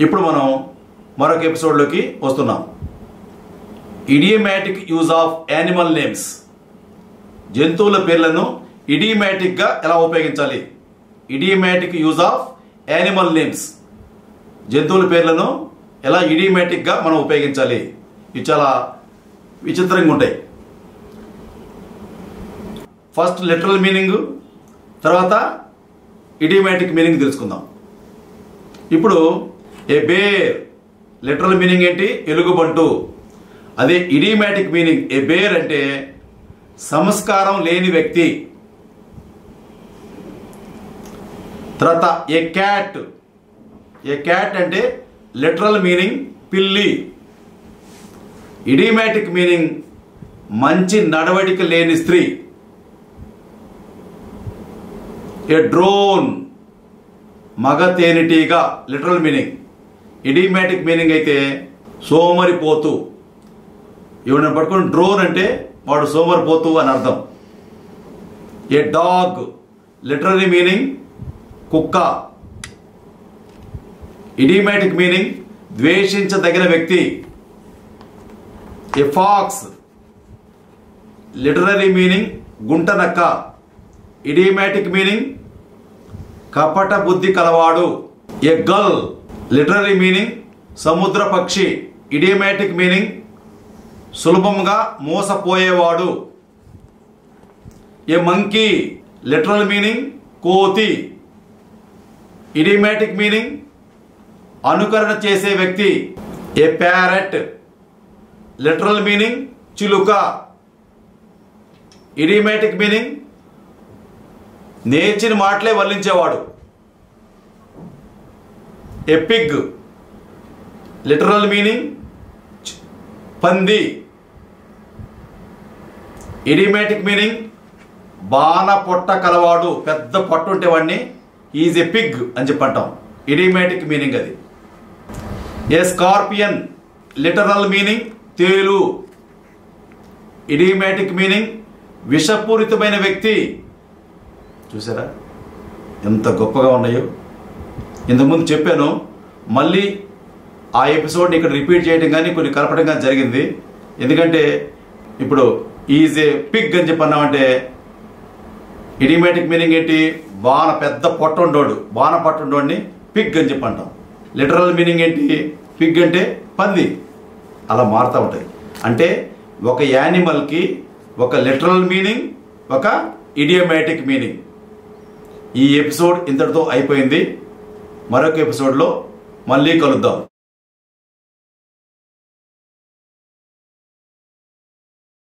ఇప్పుడు మనం మరొక ఎపిసోడ్లోకి వస్తున్నాం. Idiomatic use of animal names. జంతువుల పేర్లను ఇడియోమాటిక్గా ఎలా ఉపయోగించాలి? Idiomatic use of animal names. జంతువుల పేర్లను ఎలా ఇడియోమాటిక్గా మనం ఉపయోగించాలి? ఇవి చాలా విచిత్రంగా ఉంటాయి. ఫస్ట్ లిటరల్ మీనింగ్, తర్వాత ఇడియోమాటిక్ మీనింగ్ తెలుసుకుందాం. ఇప్పుడు ఏ బేర్ లిటరల్ మీనింగ్ ఏంటి? ఎలుగుబంటు. అదే ఇడియోమాటిక్ మీనింగ్ ఏ బేర్ అంటే సంస్కారం లేని వ్యక్తి. తర్వాత ఏ క్యాట్. ఏ క్యాట్ అంటే లిటరల్ మీనింగ్ పిల్లి. ఇడియోమాటిక్ మీనింగ్ మంచి నడవడిక లేని స్త్రీ. ఏ డ్రోన్ మగ తేనెటీగ లిటరల్ మీనింగ్. ఇడియోమాటిక్ మీనింగ్ అయితే సోమరిపోతు. ఎవరైనా పట్టుకుని డ్రోన్ అంటే వాడు సోమరిపోతు అని అర్థం. ఏ డాగ్ లిటరరీ మీనింగ్ కుక్క. ఇడియోమాటిక్ మీనింగ్ ద్వేషించదగిన వ్యక్తి. ఏ ఫాక్స్ లిటరరీ మీనింగ్ గుంట నక్క. ఇడియోమాటిక్ మీనింగ్ కపట బుద్ధి కలవాడు. ఏ గల్ లిటరరీ మీనింగ్ సముద్ర పక్షి. ఇడియోమాటిక్ మీనింగ్ సులభంగా మోసపోయేవాడు. ఏ మంకీ లిటరల్ మీనింగ్ కోతి. ఇడియోమాటిక్ మీనింగ్ అనుకరణ చేసే వ్యక్తి. ఏ ప్యారెట్ లిటరల్ మీనింగ్ చిలుక. ఇడియోమాటిక్ మీనింగ్ నేర్చిన మాటలే వల్లించేవాడు. ఏ పిగ్ లిటరల్ మీనింగ్ పంది. ఇడియోమాటిక్ మీనింగ్ బాణ పొట్ట కలవాడు. పెద్ద పొట్ట ఉంటే వాడిని ఈజ్ ఏ పిగ్ అని చెప్పంటాం. ఇడియోమాటిక్ మీనింగ్ అది. ఏ స్కార్పియన్ లిటరల్ మీనింగ్ తేలు. ఇడియోమాటిక్ మీనింగ్ విషపూరితమైన వ్యక్తి. చూసారా ఎంత గొప్పగా ఉన్నాయో. ఇంతకుముందు చెప్పాను, మళ్ళీ ఆ ఎపిసోడ్ని ఇక్కడ రిపీట్ చేయడం కానీ కొన్ని కలపడం కానీ జరిగింది. ఎందుకంటే ఇప్పుడు ఈజ్ ఏ పిగ్ అని చెప్పన్నామంటే ఇడియోమాటిక్ మీనింగ్ ఏంటి? పెద్ద పొట్ట ఉండోడు, బాణ పొట్ట ఉండోడిని పిగ్ అని చెప్పంటాం. లిటరల్ మీనింగ్ ఏంటి? పిగ్ అంటే పంది. అలా మారుతూ ఉంటాయి. అంటే ఒక యానిమల్కి ఒక లిటరల్ మీనింగ్, ఒక ఇడియోమాటిక్ మీనింగ్. ఈ ఎపిసోడ్ ఇంతటితో అయిపోయింది. మరొక ఎపిసోడ్లో మళ్ళీ కలుద్దాం.